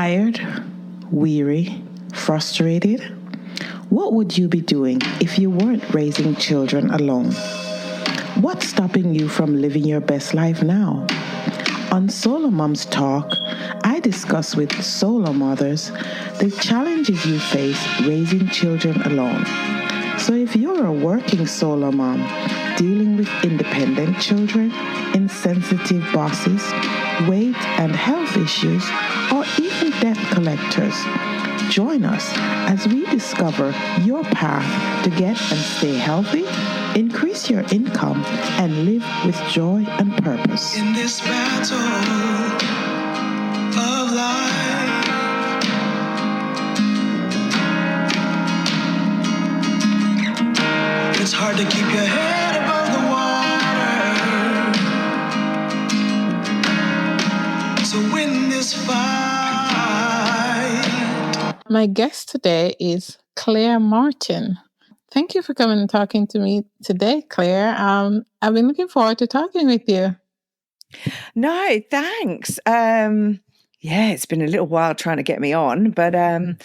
Tired, weary, frustrated? What would you be doing if you weren't raising children alone? What's stopping you from living your best life now? On SoloMoms Talk, I discuss with solo mothers the challenges you face raising children alone. So if you're a working solo mom dealing with independent children, insensitive bosses, weight and health issues, or even debt collectors, join us as we discover your path to get and stay healthy, increase your income, and live with joy and purpose. In this battle of life, it's hard to keep your head above the water. So win this fight. My guest today is Claire Martin. Thank you for coming and talking to me today, Claire. I've been looking forward to talking with you. No, thanks. It's been a little while trying to get me on, but I'm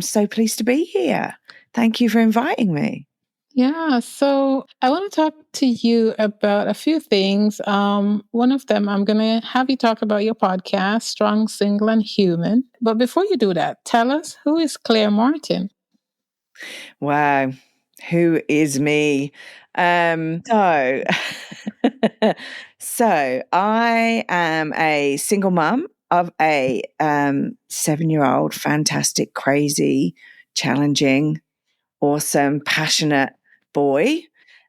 so pleased to be here. Thank you for inviting me. Yeah, so I want to talk to you about a few things. One of them, I'm going to have you talk about your podcast, Strong, Single, and Human. But before you do that, tell us, who is Claire Martin? Wow, who is me? So I am a single mum of a 7-year-old, fantastic, crazy, challenging, awesome, passionate boy.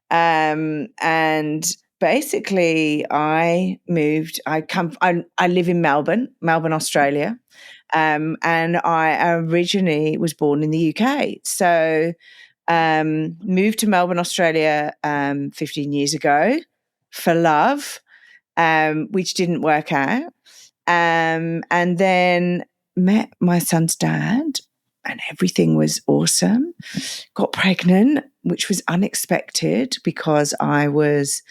And basically I live in Melbourne, Australia. And I originally was born in the UK. So moved to Melbourne, Australia 15 years ago for love, which didn't work out. And then met my son's dad, and everything was awesome. Got pregnant, which was unexpected because I was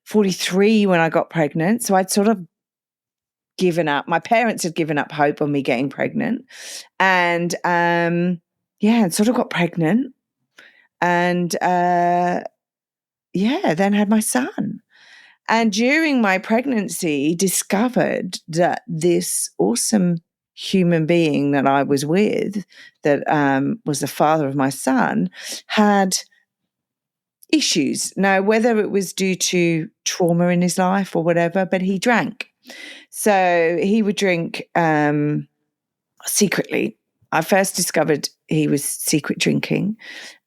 43 when I got pregnant. So I'd sort of given up. My parents had given up hope on me getting pregnant. And and sort of got pregnant. And then had my son. And during my pregnancy, discovered that this awesome human being that I was with, that was the father of my son, had issues. Now, whether it was due to trauma in his life or whatever, but he drank. So he would drink secretly. I first discovered he was secret drinking.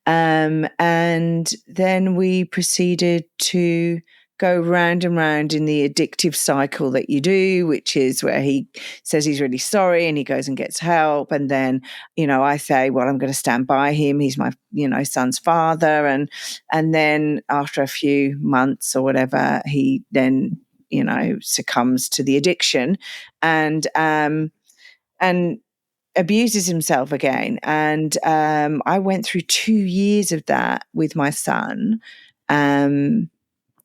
And then we proceeded to go round and round in the addictive cycle that you do, which is where he says he's really sorry and he goes and gets help. And then, I say, well, I'm going to stand by him. He's my, son's father. And then after a few months or whatever, he then, succumbs to the addiction and abuses himself again. And I went through 2 years of that with my son,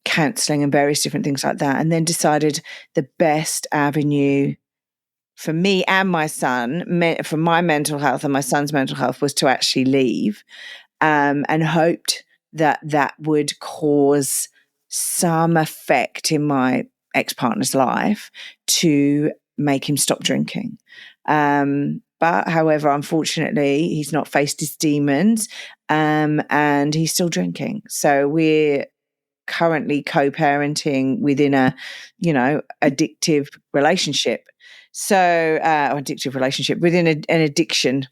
counselling and various different things like that, and then decided the best avenue for me and my son, for my mental health and my son's mental health, was to actually leave, and hoped that would cause some effect in my ex-partner's life to make him stop drinking. But however, unfortunately, he's not faced his demons, and he's still drinking. So we're currently co-parenting within a, addictive relationship. So, addictive relationship within an addiction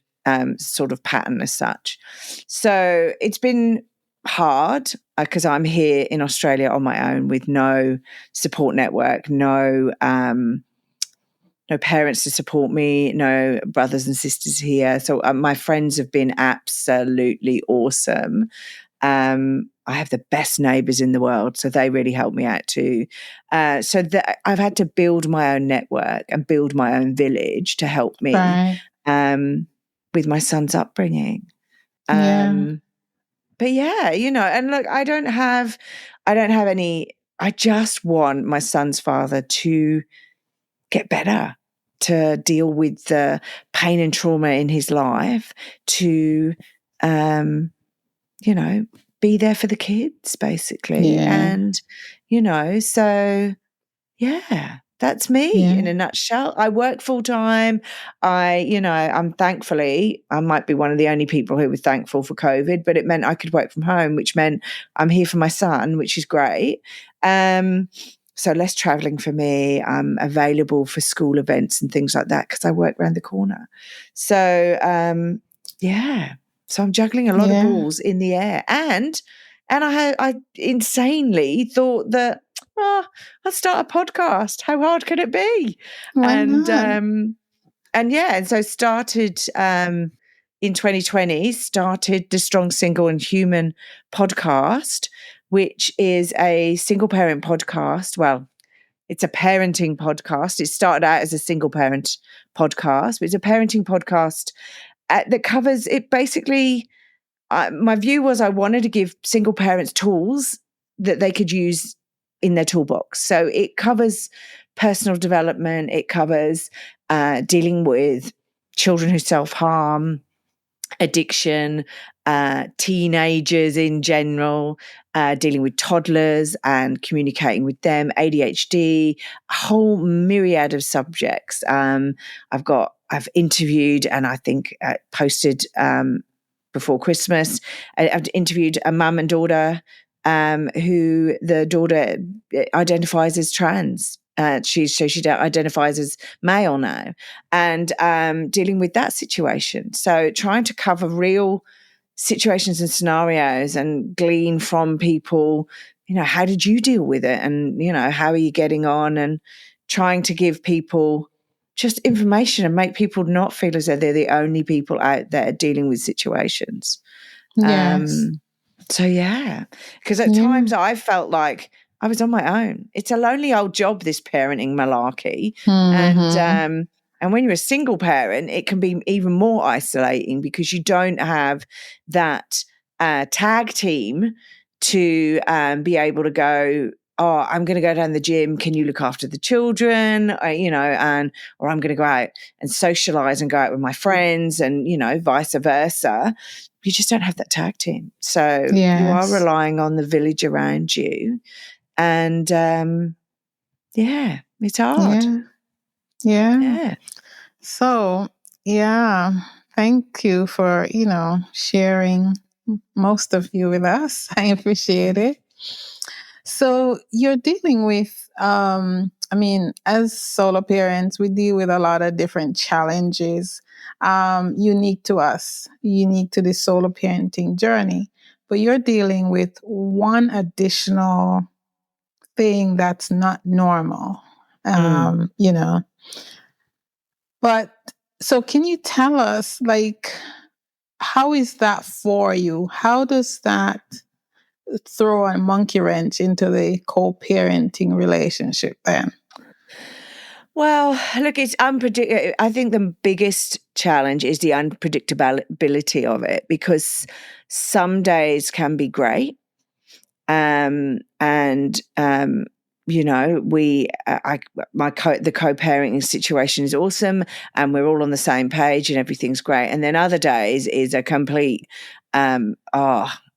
sort of pattern as such. So it's been hard because I'm here in Australia on my own with no support network, no parents to support me, no brothers and sisters here. So my friends have been absolutely awesome. I have the best neighbours in the world, so they really helped me out too. So that I've had to build my own network and build my own village to help me with my son's upbringing. But and look, I don't have any. I just want my son's father to get better, to deal with the pain and trauma in his life to, be there for the kids, basically. Yeah. And, so yeah, that's me in a nutshell. I work full time. I'm thankfully, I might be one of the only people who were thankful for COVID, but it meant I could work from home, which meant I'm here for my son, which is great. So less traveling for me. I'm available for school events and things like that because I work around the corner. So, so I'm juggling a lot of balls in the air. And I insanely thought that, I'll start a podcast. How hard could it be? Why not? And so started in 2020, started the Strong Single and Human podcast, which is a single parent podcast. Well, it's a parenting podcast. It started out as a single parent podcast, but it's a parenting podcast that covers it. Basically, my view was I wanted to give single parents tools that they could use in their toolbox. So it covers personal development. It covers dealing with children who self-harm, addiction, teenagers in general, dealing with toddlers and communicating with them, ADHD, a whole myriad of subjects. I've interviewed and I think posted before Christmas. I've interviewed a mum and daughter who the daughter identifies as trans. She identifies as male now, and dealing with that situation. So trying to cover real situations and scenarios and glean from people, how did you deal with it? And, how are you getting on? And trying to give people just information and make people not feel as though they're the only people out there dealing with situations. Yes. So, because at times I felt like I was on my own. It's a lonely old job, this parenting malarkey. Mm-hmm. And when you're a single parent, it can be even more isolating because you don't have that tag team to be able to go, I'm going to go down the gym. Can you look after the children? Or I'm going to go out and socialize and go out with my friends and, vice versa. You just don't have that tag team. So you are relying on the village around you. And it's hard. Yeah. So, thank you for, sharing most of you with us. I appreciate it. So you're dealing with, as solo parents, we deal with a lot of different challenges unique to us, unique to the solo parenting journey. But you're dealing with one additional thing that's not normal, But so can you tell us, how is that for you? How does that throw a monkey wrench into the co-parenting relationship then? Well, look, it's unpredictable. I think the biggest challenge is the unpredictability of it because some days can be great. The co-parenting situation is awesome and we're all on the same page and everything's great. And then other days is a complete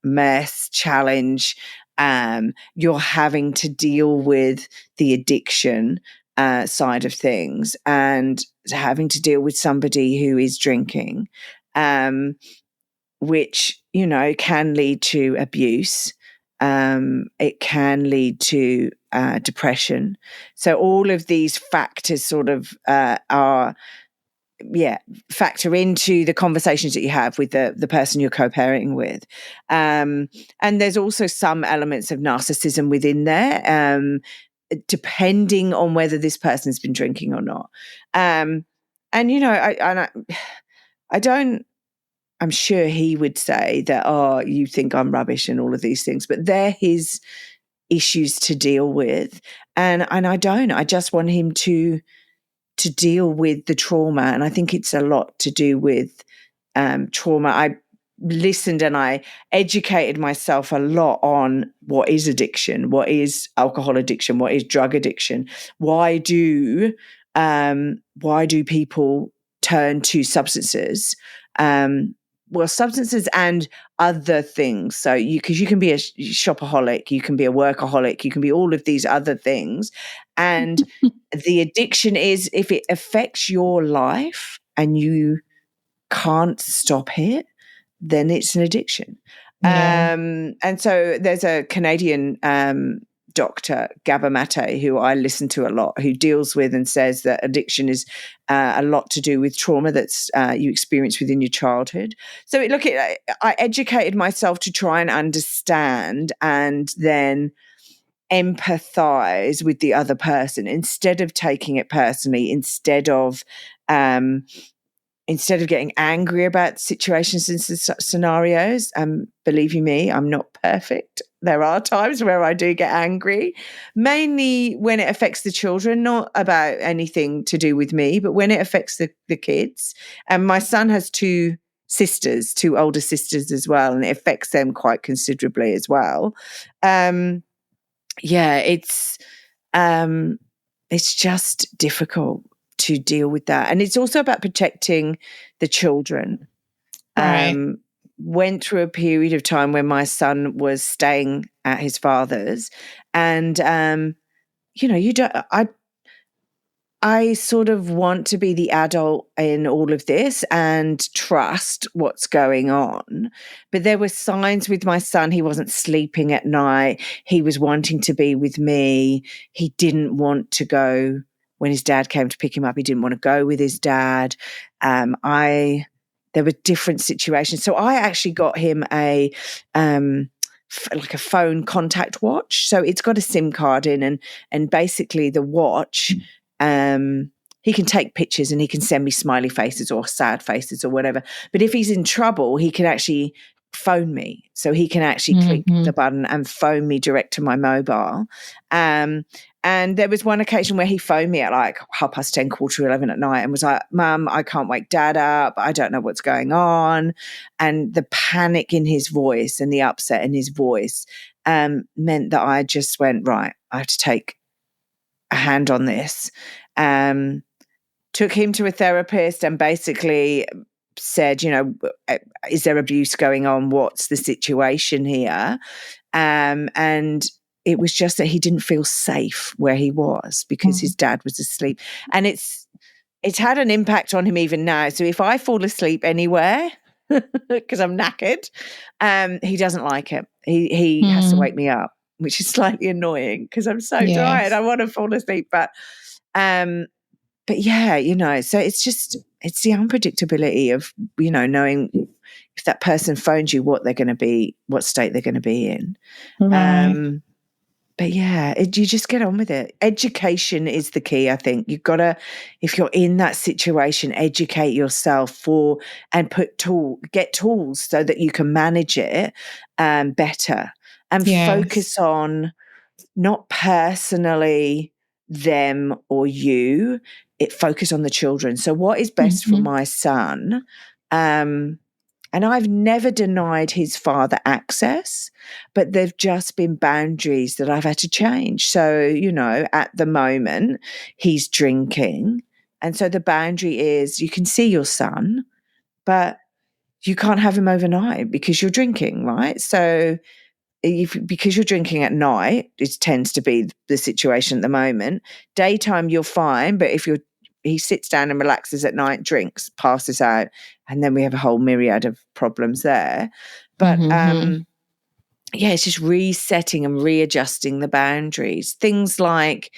mess, challenge. You're having to deal with the addiction side of things and having to deal with somebody who is drinking, which, can lead to abuse. It can lead to depression. So all of these factors sort of factor into the conversations that you have with the person you're co-parenting with. And there's also some elements of narcissism within there, depending on whether this person's been drinking or not. I'm sure he would say that, you think I'm rubbish and all of these things, but they're his issues to deal with. And I don't. I just want him to deal with the trauma. And I think it's a lot to do with trauma. I listened and I educated myself a lot on what is addiction, what is alcohol addiction, what is drug addiction, why do why do people turn to substances? Well, substances and other things. So because you can be a shopaholic, you can be a workaholic, you can be all of these other things. And the addiction is, if it affects your life and you can't stop it, then it's an addiction. Yeah. And so there's a Canadian Dr. Gabor Mate, who I listen to a lot, who deals with and says that addiction is a lot to do with trauma that's you experience within your childhood. So I educated myself to try and understand and then empathize with the other person instead of taking it personally, instead of getting angry about situations and scenarios. Believe you me, I'm not perfect. There are times where I do get angry, mainly when it affects the children, not about anything to do with me, but when it affects the kids. And my son has two older sisters as well, and it affects them quite considerably as well. It's just difficult to deal with that. And it's also about protecting the children. Right. Went through a period of time when my son was staying at his father's, and I sort of want to be the adult in all of this and trust what's going on. But there were signs with my son. He wasn't sleeping at night. He was wanting to be with me. He didn't want to go when his dad came to pick him up. He didn't want to go with his dad. There were different situations. So I actually got him a phone contact watch. So it's got a SIM card in, and basically the watch, he can take pictures and he can send me smiley faces or sad faces or whatever. But if he's in trouble, he can actually phone me. So he can actually click the button and phone me direct to my mobile. And there was one occasion where he phoned me at like 10:30, 11:15 at night and was like, "Mum, I can't wake Dad up. I don't know what's going on." And the panic in his voice and the upset in his voice meant that I just went, right, I have to take a hand on this. Took him to a therapist and basically said, is there abuse going on? What's the situation here? And it was just that he didn't feel safe where he was because his dad was asleep. And it's had an impact on him even now. So if I fall asleep anywhere, because I'm knackered, he doesn't like it. He has to wake me up, which is slightly annoying because I'm so tired. I want to fall asleep. But yeah, so it's the unpredictability of, knowing if that person phones you, what state they're going to be in. Right. But yeah, you just get on with it. Education is the key, I think. You've got to, if you're in that situation, educate yourself and get tools so that you can manage it better and focus on not personally them or you, focus on the children. So what is best for my son? And I've never denied his father access, but there've just been boundaries that I've had to change. So, at the moment he's drinking. And so the boundary is you can see your son, but you can't have him overnight because you're drinking, right? So because you're drinking at night, it tends to be the situation at the moment. Daytime, you're fine, but if he sits down and relaxes at night, drinks, passes out, and then we have a whole myriad of problems there. But it's just resetting and readjusting the boundaries. Things like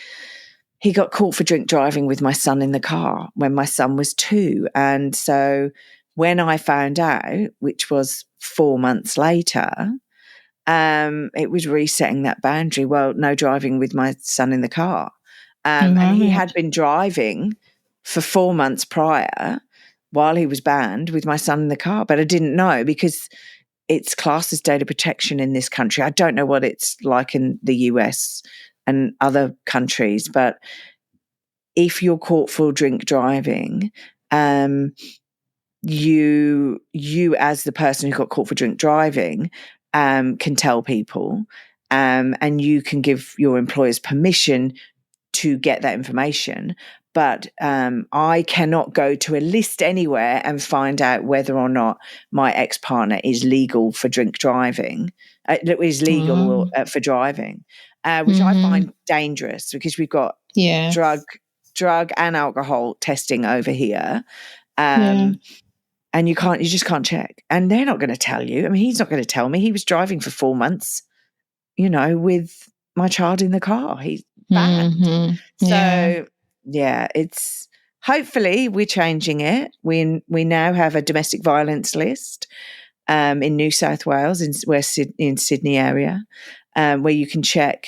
he got caught for drink driving with my son in the car when my son was 2. And so when I found out, which was 4 months later, it was resetting that boundary. Well, no driving with my son in the car. And he had been driving for 4 months prior while he was banned with my son in the car, but I didn't know because it's classed as data protection in this country. I don't know what it's like in the US and other countries, but if you're caught for drink driving, you as the person who got caught for drink driving can tell people, and you can give your employers permission to get that information. but I cannot go to a list anywhere and find out whether or not my ex-partner is legal for drink driving, is legal for driving, which I find dangerous because we've got drug and alcohol testing over here. And you just can't check. And they're not going to tell you. I mean, he's not going to tell me. He was driving for 4 months, with my child in the car. He's banned. So, it's hopefully we're changing it. We now have a domestic violence list in New South Wales, in Sydney area, where you can check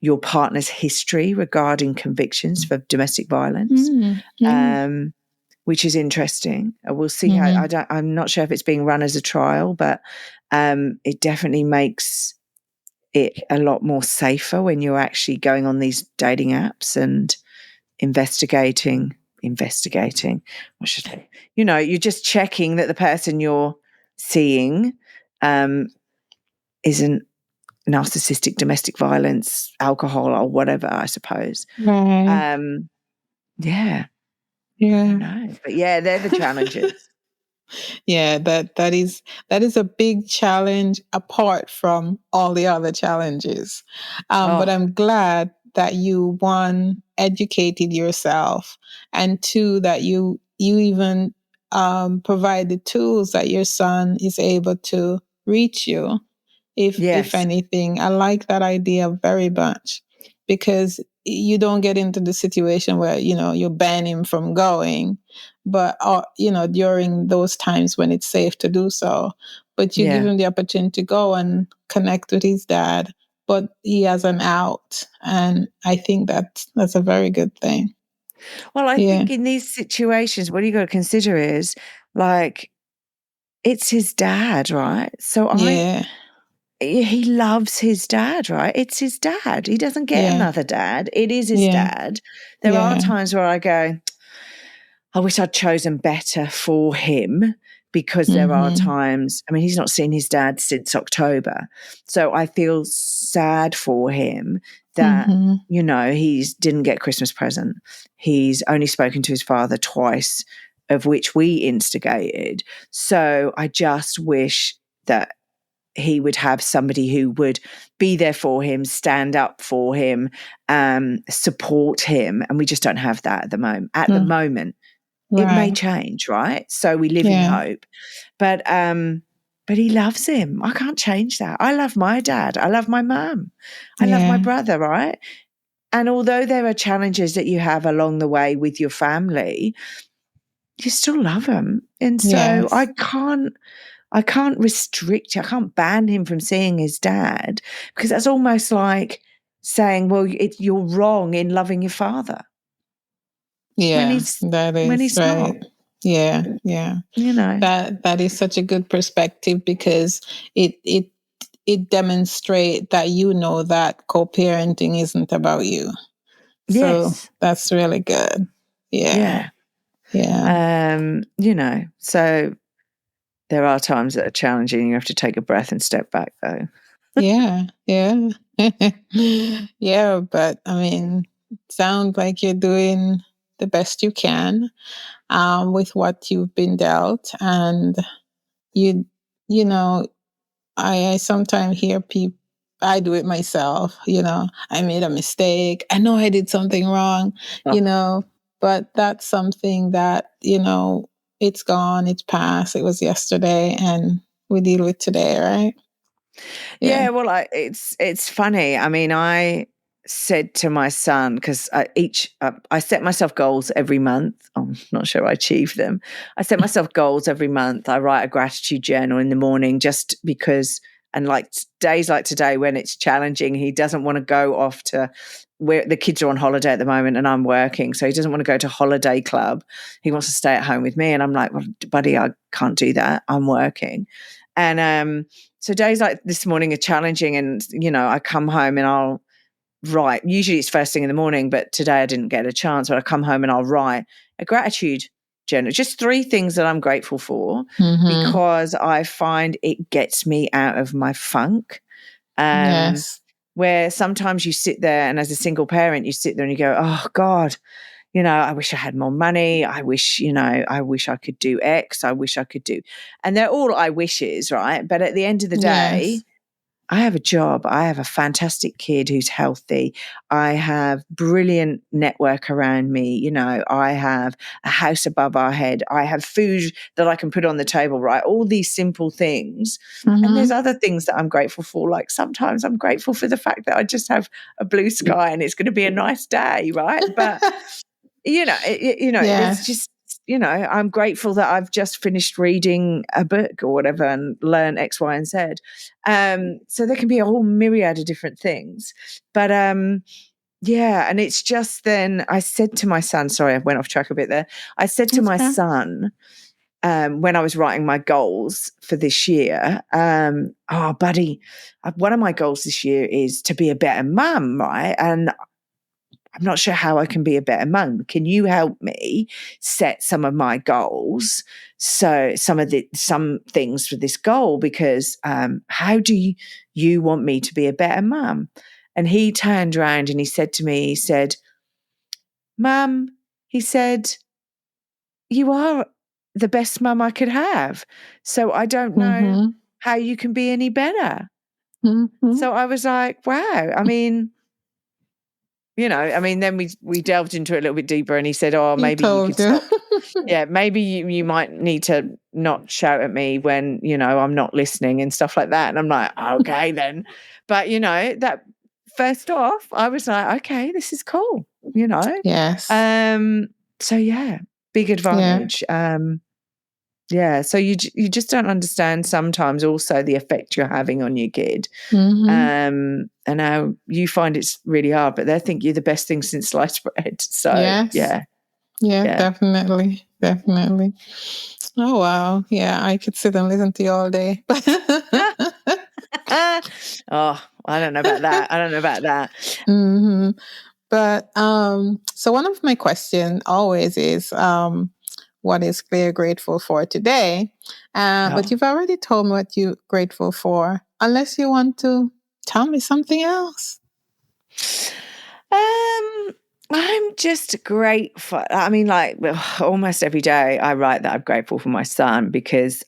your partner's history regarding convictions for domestic violence. Which is interesting. We'll see how. I'm not sure if it's being run as a trial, but it definitely makes it a lot more safer when you're actually going on these dating apps and investigating. What should I? You're just checking that the person you're seeing isn't narcissistic, domestic violence, alcohol, or whatever. I suppose. Right. Yeah. No, but they're the challenges. That is a big challenge apart from all the other challenges. But I'm glad that you, one, educated yourself, and two, that you even provide the tools that your son is able to reach you. If anything, I like that idea very much, because you don't get into the situation where, you ban him from going, but, during those times when it's safe to do so, but you give him the opportunity to go and connect with his dad, but he has an out. And I think that's a very good thing. Well, I think in these situations, what you got to consider is, like, it's his dad, right? So he loves his dad, right? It's his dad. He doesn't get another dad. It is his dad. There are times where I go, I wish I'd chosen better for him, because there are times, I mean, he's not seen his dad since October. So I feel sad for him that, he didn't get a Christmas present. He's only spoken to his father twice, of which we instigated. So I just wish that he would have somebody who would be there for him, stand up for him, support him. And we just don't have that at the moment. The moment, it may change, right? So we live in hope. But he loves him. I can't change that. I love my dad. I love my mum. I love my brother, right? And although there are challenges that you have along the way with your family, you still love them. And so I can't restrict, I can't ban him from seeing his dad, because that's almost like saying, well, you're wrong in loving your father. That is when he's right. not. Yeah. That is such a good perspective, because it demonstrates that that co-parenting isn't about you. So that's really good. Yeah. So there are times that are challenging. You have to take a breath and step back, though. Yeah. But I mean, it sounds like you're doing the best you can with what you've been dealt. And I sometimes hear people, I do it myself, I made a mistake. I know I did something wrong, but that's something that, it's gone, it's past, it was yesterday, and we deal with today, right? Yeah, well, it's funny. I mean, I said to my son, because I set myself goals every month. I'm not sure I achieve them. I set myself goals every month. I write a gratitude journal in the morning, just because, and like days like today when it's challenging, he doesn't want to go off to where the kids are on holiday at the moment and I'm working. So he doesn't want to go to holiday club. He wants to stay at home with me. And I'm like, well, buddy, I can't do that. I'm working. And so days like this morning are challenging, and, I come home and I'll write. Usually it's first thing in the morning, but today I didn't get a chance. But I come home and I'll write a gratitude journal, just 3 things that I'm grateful for, because I find it gets me out of my funk. Where sometimes you sit there, and as a single parent, you sit there and you go, oh God, I wish I had more money. I wish I could do X. I wish I could do, and they're all I wishes, right? But at the end of the day, Yes. I have a job. I have a fantastic kid who's healthy. I have brilliant network around me. I have a house above our head. I have food that I can put on the table, right? All these simple things. And there's other things that I'm grateful for. Like sometimes I'm grateful for the fact that I just have a blue sky and it's going to be a nice day, right? But there's Yes. just, I'm grateful that I've just finished reading a book or whatever and learn X, Y, and Z. So there can be a whole myriad of different things. But yeah, and it's just then I said to my son, sorry, I went off track a bit there. I said to my Okay. son, when I was writing my goals for this year, oh, buddy, one of my goals this year is to be a better mum, right? And I'm not sure how I can be a better mum. Can you help me set some of my goals? So some things for this goal, because how do you want me to be a better mum? And he turned around and he said to me, he said, Mum, he said, you are the best mum I could have. So I don't know how you can be any better. So I was like, wow. I mean, then we delved into it a little bit deeper and he said, oh, He maybe you could told you. stop. Yeah, maybe you might need to not shout at me when, I'm not listening and stuff like that. And I'm like, okay, then. But, that first off, I was like, okay, this is cool, Yes. So, yeah, big advantage. Yeah, so you just don't understand sometimes also the effect you're having on your kid. And how you find it's really hard, but they think you're the best thing since sliced bread. So Yes. Yeah, definitely. Oh, wow. Yeah, I could sit and listen to you all day. Oh, I don't know about that. But so one of my questions always is, what is Claire grateful for today? But you've already told me what you're grateful for, unless you want to tell me something else. I'm just grateful. I mean, like almost every day I write that I'm grateful for my son because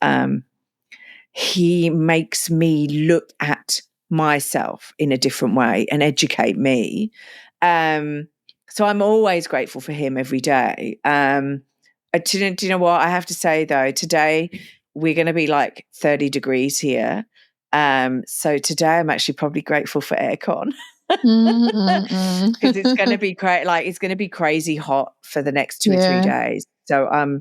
he makes me look at myself in a different way and educate me. So I'm always grateful for him every day. Do you know what? I have to say though, today we're going to be like 30 degrees here. So today I'm actually probably grateful for aircon. Because it's going to be it's going to be crazy hot for the next 2 or 3 days. So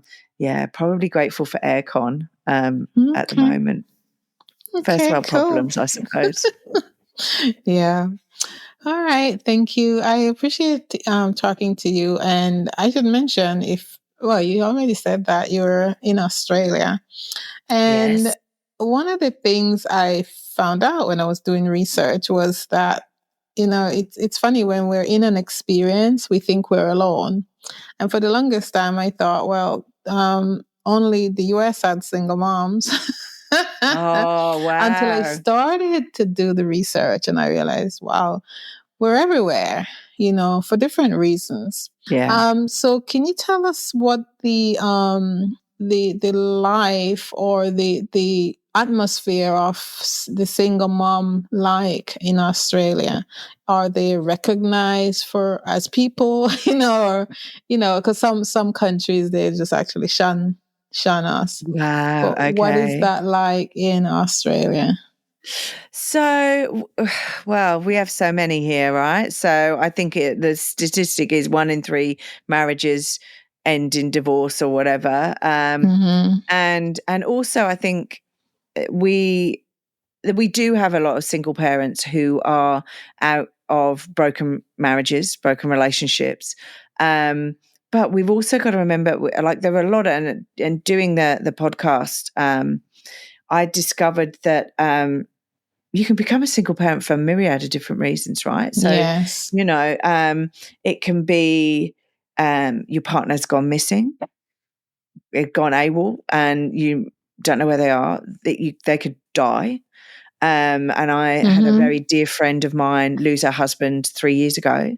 probably grateful for aircon at the moment. First world problems, I suppose. Yeah. All right. Thank you. I appreciate talking to you. And I should mention you already said that you're in Australia. And one of the things I found out when I was doing research was that, it's funny when we're in an experience, we think we're alone. And for the longest time, I thought, well, only the US had single moms. Oh, wow. Until I started to do the research and I realized, wow, we're everywhere, for different reasons. Yeah. So can you tell us what the life or the atmosphere of the single mom like in Australia? Are they recognized as people, or because some countries they just actually shun us. Wow. But Okay. what is that like in Australia? So, well, we have so many here, right? So I think the statistic is 1 in 3 marriages end in divorce or whatever. And also I think we do have a lot of single parents who are out of broken marriages, broken relationships. But we've also got to remember, like there are a lot of, and doing the podcast, I discovered that you can become a single parent for a myriad of different reasons, right? So, yes. It can be your partner's gone missing, gone AWOL, and you don't know where they are. They could die. And I had a very dear friend of mine lose her husband 3 years ago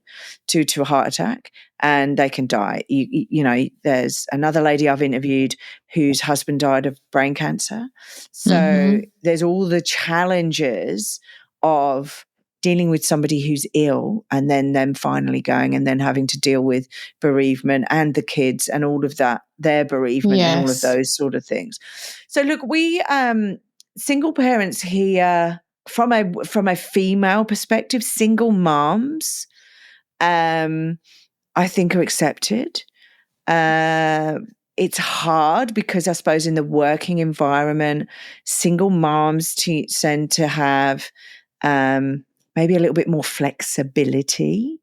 to a heart attack, and they can die. You know, there's another lady I've interviewed whose husband died of brain cancer. So there's all the challenges of dealing with somebody who's ill and then them finally going and then having to deal with bereavement and the kids and all of that, their bereavement and all of those sort of things. So look, we single parents here from a female perspective, single moms, I think are accepted. It's hard because I suppose in the working environment, single moms tend to have maybe a little bit more flexibility.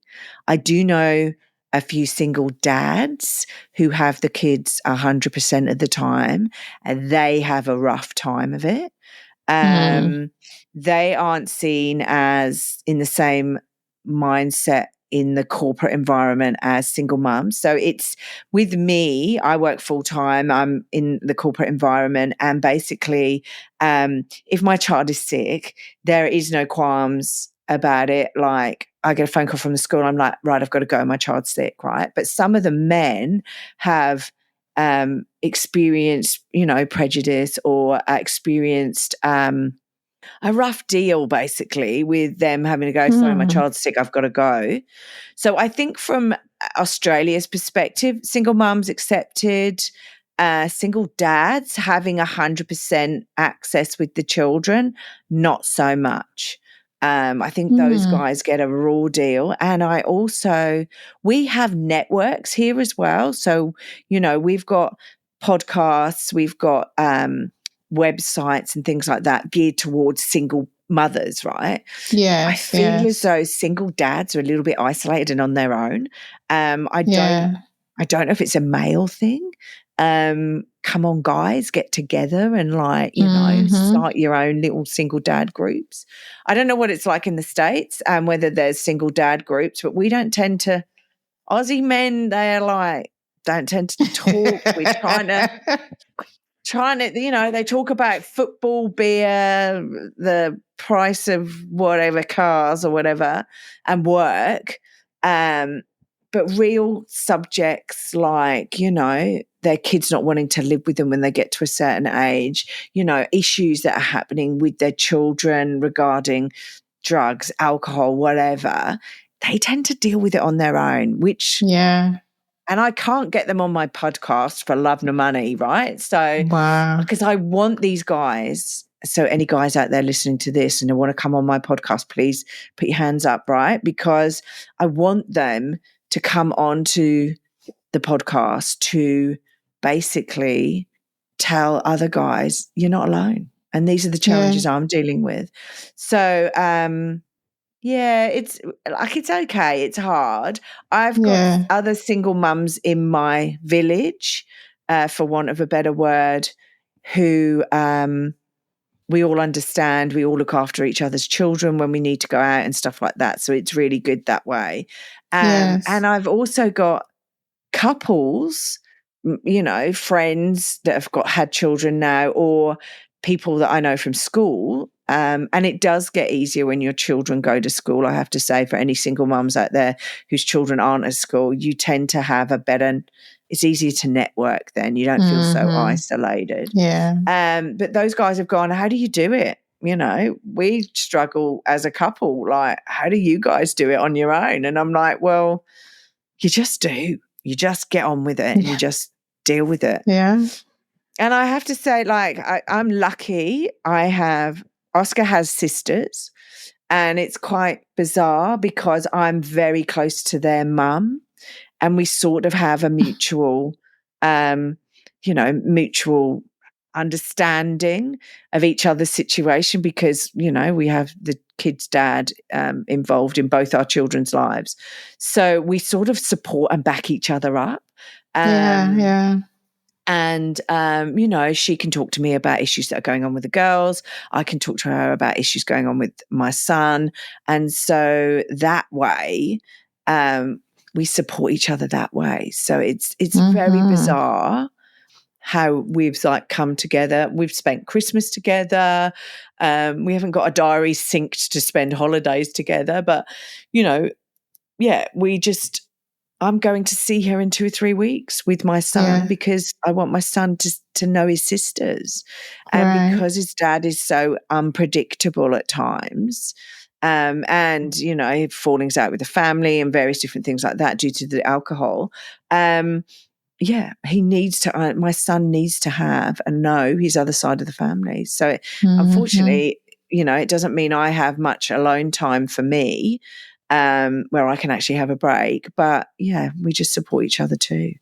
I do know a few single dads who have the kids 100% of the time, and they have a rough time of it. They aren't seen as in the same mindset in the corporate environment as single mums. So it's with me, I work full time. I'm in the corporate environment, and basically, if my child is sick, there is no qualms about it. Like I get a phone call from the school, I'm like, right, I've got to go. My child's sick, right? But some of the men have experienced, you know, prejudice or experienced a rough deal basically with them having to go, sorry, my child's sick, I've got to go. So I think from Australia's perspective, single mums accepted, single dads having 100% access with the children, not so much. I think those guys get a raw deal. And we have networks here as well. So, you know, we've got podcasts, we've got websites and things like that geared towards single mothers, right? Yes, I feel as though single dads are a little bit isolated and on their own. I don't know if it's a male thing. Come on, guys, get together and like, you know, start your own little single dad groups. I don't know what it's like in the States, whether there's single dad groups, but we don't tend to. Aussie men, they're like, don't tend to talk. We're trying to, you know, they talk about football, beer, the price of whatever, cars or whatever, and work. But real subjects like, you know, their kids not wanting to live with them when they get to a certain age, you know, issues that are happening with their children regarding drugs, alcohol, whatever, they tend to deal with it on their own, which and I can't get them on my podcast for love nor money, right? So, because I want these guys, so any guys out there listening to this and they want to come on my podcast, please put your hands up, right? Because I want them to come on to the podcast to basically tell other guys, you're not alone. And these are the challenges I'm dealing with. So, yeah, it's okay. It's hard. I've got other single mums in my village, for want of a better word, who we all understand. We all look after each other's children when we need to go out and stuff like that. So it's really good that way. And I've also got couples, you know, friends that have had children now, or people that I know from school. And it does get easier when your children go to school. I have to say, for any single mums out there whose children aren't at school, you tend to have it's easier to network then. You don't feel so isolated. But those guys have gone, how do you do it? You know, we struggle as a couple. Like, how do you guys do it on your own? And I'm like, well, you just do. You just get on with it and you just deal with it. And I have to say, like, I'm lucky. Oscar has sisters, and it's quite bizarre because I'm very close to their mum, and we sort of have a mutual understanding of each other's situation because, you know, we have the kid's dad involved in both our children's lives. So we sort of support and back each other up. And, you know, she can talk to me about issues that are going on with the girls. I can talk to her about issues going on with my son. And so that way, we support each other that way. So it's very bizarre how we've like come together. We've spent Christmas together. We haven't got a diary synced to spend holidays together, but I'm going to see her in 2 or 3 weeks with my son because I want my son to know his sisters, and because his dad is so unpredictable at times. And fallings out with the family and various different things like that due to the alcohol. He needs to. My son needs to have and know his other side of the family. So, unfortunately, it doesn't mean I have much alone time for me, where I can actually have a break. But we just support each other too.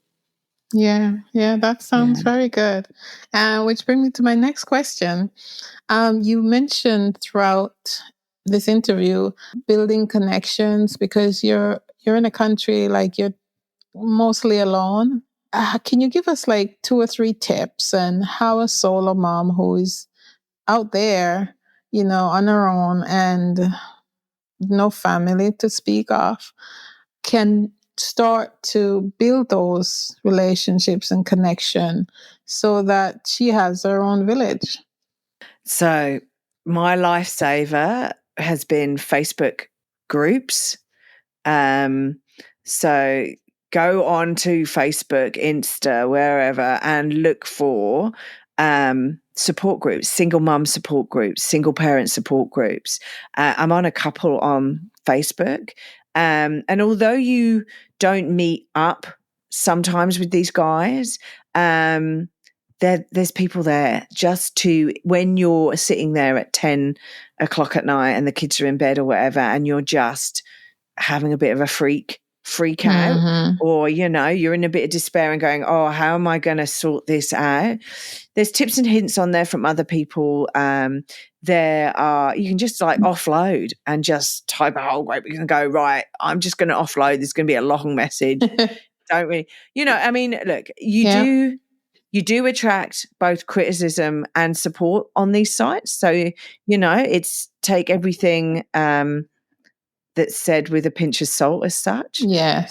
Yeah, that sounds very good. Which brings me to my next question. You mentioned throughout this interview building connections because you're in a country like you're mostly alone. Can you give us like 2 or 3 tips on how a solo mom who is out there, on her own and no family to speak of can start to build those relationships and connection so that she has her own village? So my lifesaver has been Facebook groups. So go on to Facebook, Insta, wherever, and look for support groups, single mum support groups, single parent support groups. I'm on a couple on Facebook. And although you don't meet up sometimes with these guys, there's people there just to, when you're sitting there at 10 o'clock at night and the kids are in bed or whatever, and you're just having a bit of a freak out, or, you're in a bit of despair and going, oh, how am I going to sort this out? There's tips and hints on there from other people. You can just like offload and just type a whole group. You can go, right, I'm just going to offload. There's going to be a long message. Don't really, look, you do attract both criticism and support on these sites. So, it's take everything that's said with a pinch of salt as such. Yes.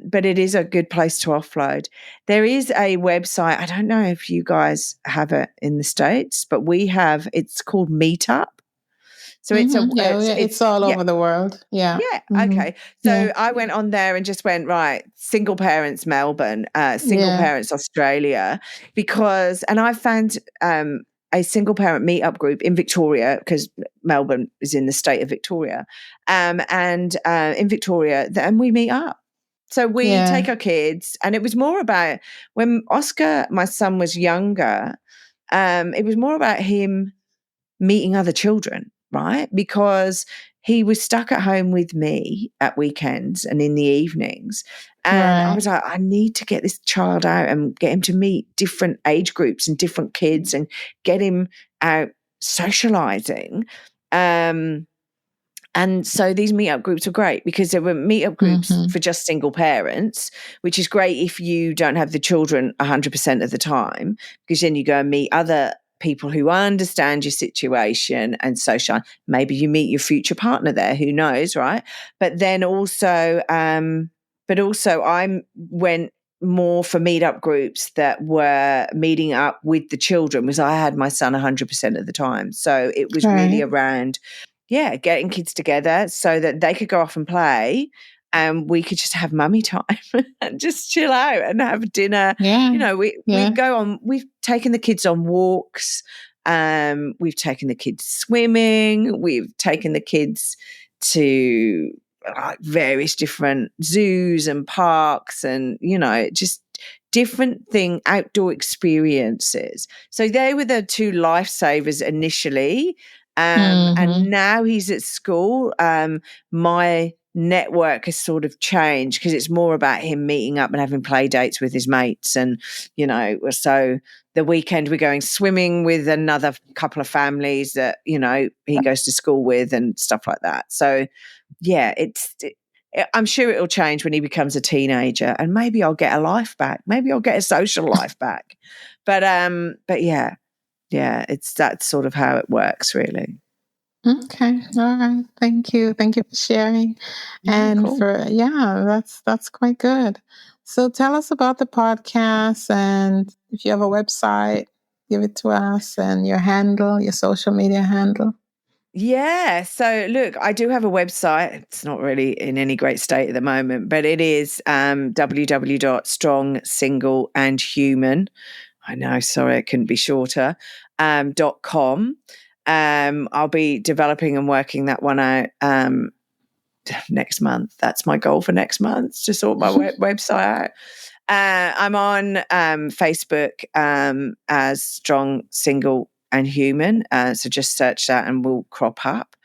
But it is a good place to offload. There is a website, I don't know if you guys have it in the States, but we have, it's called Meetup. So it's all over the world. Yeah. Yeah. Okay. So I went on there and just went, right, single parents Melbourne, single parents Australia, and I found a single parent meetup group in Victoria, because Melbourne is in the state of Victoria. And in Victoria, and we meet up. So we take our kids, and it was more about when Oscar, my son, was younger, it was more about him meeting other children, right? Because he was stuck at home with me at weekends and in the evenings. And I was like, I need to get this child out and get him to meet different age groups and different kids and get him out socializing. And so these meetup groups were great because there were meetup groups for just single parents, which is great if you don't have the children 100% of the time, because then you go and meet other people who understand your situation and social. Maybe you meet your future partner there, who knows, right? But then also, I went more for meetup groups that were meeting up with the children, because I had my son 100% of the time. So it was really around, getting kids together so that they could go off and play, and we could just have mummy time and just chill out and have dinner. Yeah. We go on, we've taken the kids on walks. We've taken the kids swimming. We've taken the kids to various different zoos and parks and, just different outdoor experiences. So they were the 2 lifesavers initially. And now he's at school. My network has sort of changed because it's more about him meeting up and having play dates with his mates. And, so the weekend we're going swimming with another couple of families that, he goes to school with and stuff like that. So, I'm sure it'll change when he becomes a teenager, and maybe I'll get a life back. Maybe I'll get a social life back. But that's sort of how it works, really. Okay. All right. Thank you. Thank you for sharing. And cool. that's quite good. So tell us about the podcast, and if you have a website, give it to us, and your handle, your social media handle. Yeah. So look, I do have a website. It's not really in any great state at the moment, but it is www.strongsingleandhuman. I know, sorry, it couldn't be shorter. .com. I'll be developing and working that one out next month. That's my goal for next month, to sort my website out. I'm on Facebook as Strong, Single and Human. So just search that and we'll crop up.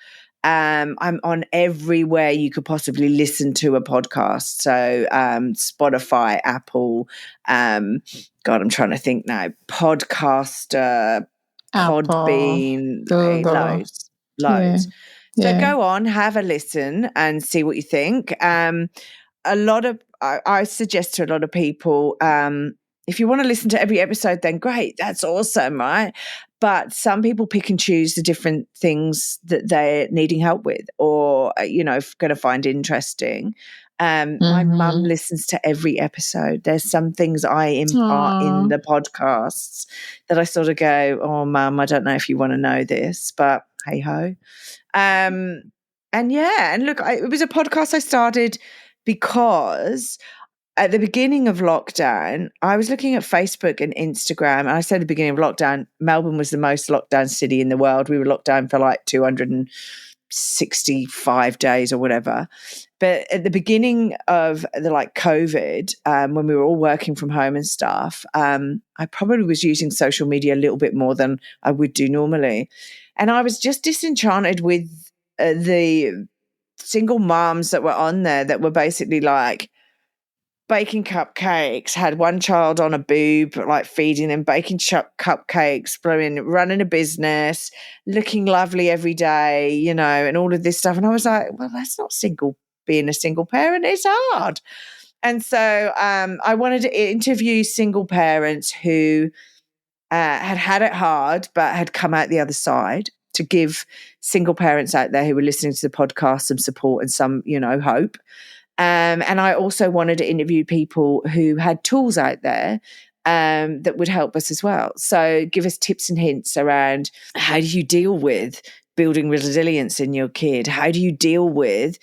I'm on everywhere you could possibly listen to a podcast. So Spotify, Apple, God, I'm trying to think now. Podcaster, Podbean, Google. loads. So Yeah. go on, have a listen and see what you think. I suggest to a lot of people, if you want to listen to every episode, then great, that's awesome, right? But some people pick and choose the different things that they're needing help with or, going to find interesting. My mum listens to every episode. There's some things I impart in the podcasts that I sort of go, oh, Mum, I don't know if you want to know this, but hey ho. And look, it was a podcast I started because at the beginning of lockdown, I was looking at Facebook and Instagram, and I said at the beginning of lockdown, Melbourne was the most locked down city in the world. We were locked down for like 265 days or whatever. But at the beginning of the COVID, when we were all working from home and stuff, I probably was using social media a little bit more than I would do normally. And I was just disenchanted with the single moms that were on there that were basically like baking cupcakes, had one child on a boob, like feeding them, baking cupcakes, running a business, looking lovely every day, and all of this stuff. And I was like, well, that's not being a single parent. It's hard. And so I wanted to interview single parents who had it hard, but had come out the other side, to give single parents out there who were listening to the podcast some support and some, hope. And I also wanted to interview people who had tools out there that would help us as well. So give us tips and hints around how do you deal with building resilience in your kid? How do you deal with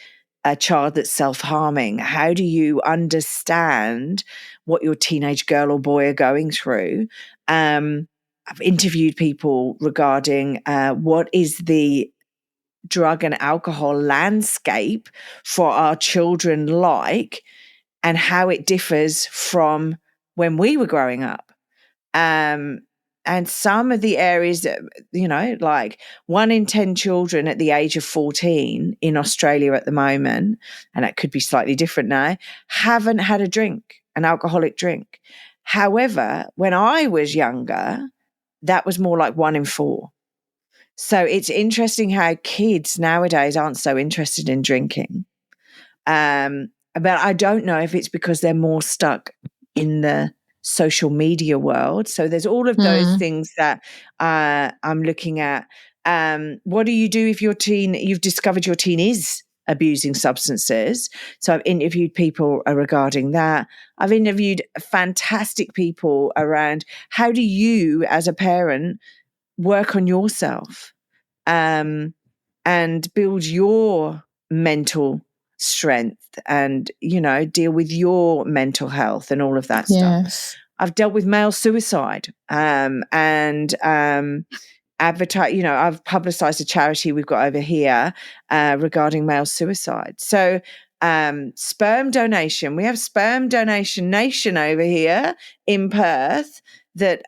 a child that's self-harming? How do you understand what your teenage girl or boy are going through? I've interviewed people regarding what is the drug and alcohol landscape for our children like, and how it differs from when we were growing up. And some of the areas that, like 1 in 10 children at the age of 14 in Australia at the moment, and it could be slightly different now, haven't had an alcoholic drink. However, when I was younger, that was more like 1 in 4. So it's interesting how kids nowadays aren't so interested in drinking. But I don't know if it's because they're more stuck in the social media world. So there's all of those things that I'm looking at. What do you do if you've discovered your teen is abusing substances? So I've interviewed people regarding that. I've interviewed fantastic people around how do you as a parent work on yourself and build your mental strength and, deal with your mental health and all of that stuff. I've dealt with male suicide and advertise, I've publicized a charity we've got over here regarding male suicide. So sperm donation, we have Sperm Donation Nation over here in Perth that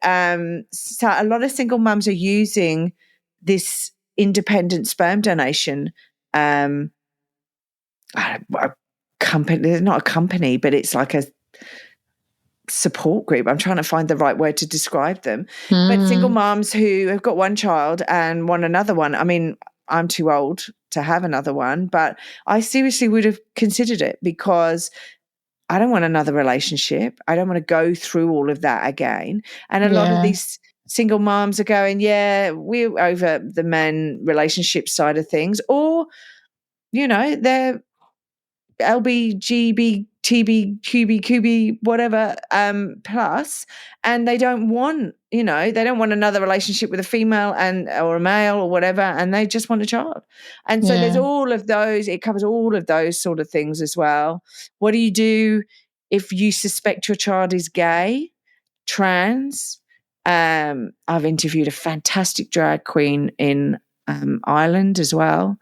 so a lot of single mums are using this independent sperm donation company. It's not a company, but it's like a support group. I'm trying to find the right word to describe them. But single moms who have got one child and want another one. I mean, I'm too old to have another one, but I seriously would have considered it because I don't want another relationship. I don't want to go through all of that again. And a lot of these single moms are going, we're over the men relationship side of things, or, they're LBGB, TB, QB, whatever, plus, and they don't want, they don't want another relationship with a female or a male or whatever, and they just want a child. And so there's all of those, it covers all of those sort of things as well. What do you do if you suspect your child is gay, trans? I've interviewed a fantastic drag queen in Ireland as well,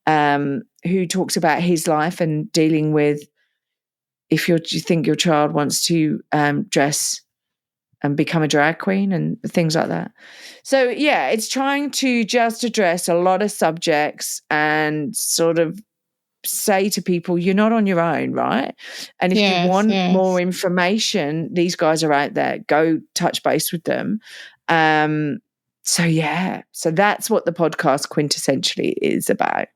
who talks about his life and dealing with if you think your child wants to dress and become a drag queen and things like that. So, yeah, it's trying to just address a lot of subjects and sort of say to people, you're not on your own, right? And if you want more information, these guys are out there. Go touch base with them. So that's what the podcast quintessentially is about.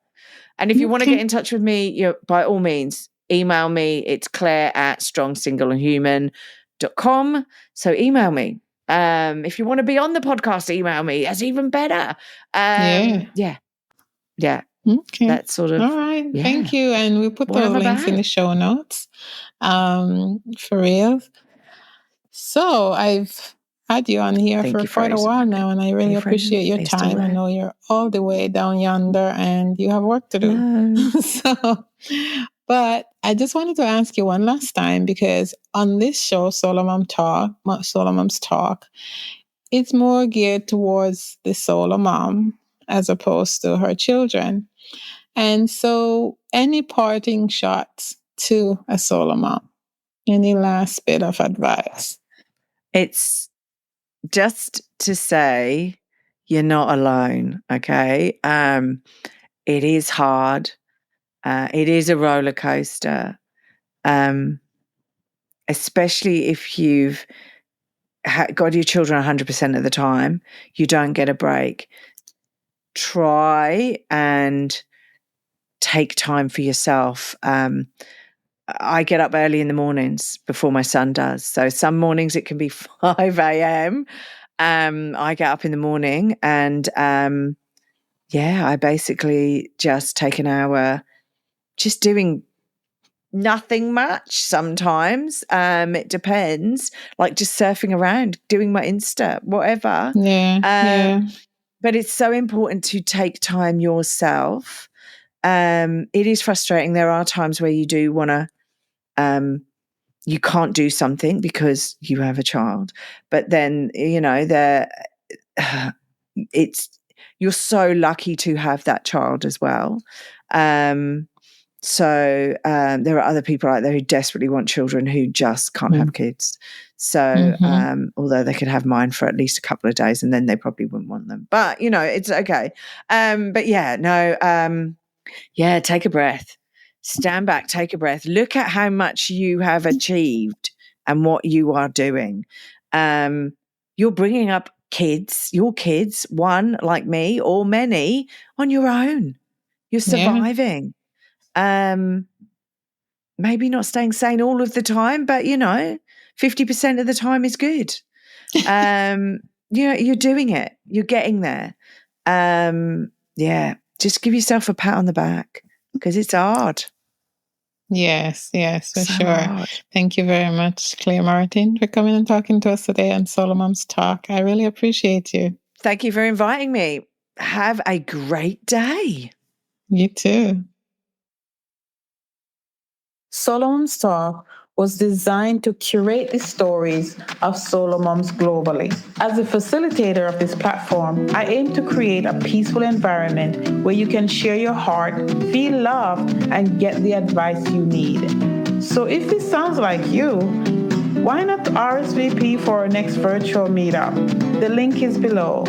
And if you want to get in touch with me, by all means, email me. It's claire@strongsingleandhuman.com. So email me. If you want to be on the podcast, email me. That's even better. Yeah. Okay. That's sort of. All right. Yeah. Thank you. And we'll put those links in the show notes. For real. So I've had you on here for quite a while now, and I really appreciate your time. I know you're all the way down yonder and you have work to do. But I just wanted to ask you one last time, because on this show, SoloMoms Talk, it's more geared towards the solo mom as opposed to her children. And so any parting shots to a solo mom? Any last bit of advice? It's just to say you're not alone, okay? It is hard. It is a roller coaster, especially if you've got your children 100% of the time. You don't get a break. Try and take time for yourself. I get up early in the mornings before my son does. So some mornings it can be 5 a.m. I get up in the morning and, I basically just take an hour just doing nothing much sometimes. It depends, like just surfing around, doing my Insta, whatever. But it's so important to take time yourself. It is frustrating. There are times where you do want to, you can't do something because you have a child, but then, you're so lucky to have that child as well. So there are other people out there who desperately want children who just can't have kids. So although they could have mine for at least a couple of days and then they probably wouldn't want them. But, it's okay. Take a breath. Stand back, take a breath. Look at how much you have achieved and what you are doing. You're bringing up your kids, one like me or many, on your own. You're surviving. Maybe not staying sane all of the time, but 50% of the time is good. You're doing it. You're getting there. Just give yourself a pat on the back because it's hard. Yes, for sure. Hard. Thank you very much, Claire Martin, for coming and talking to us today on SoloMoms Talk. I really appreciate you. Thank you for inviting me. Have a great day. You too. SoloMoms Talk was designed to curate the stories of solo moms globally. As a facilitator of this platform, I aim to create a peaceful environment where you can share your heart, feel loved, and get the advice you need. So if this sounds like you, why not RSVP for our next virtual meetup? The link is below.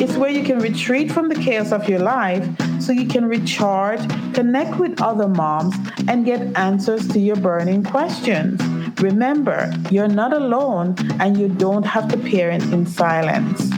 It's where you can retreat from the chaos of your life so you can recharge, connect with other moms, and get answers to your burning questions. Remember, you're not alone and you don't have to parent in silence.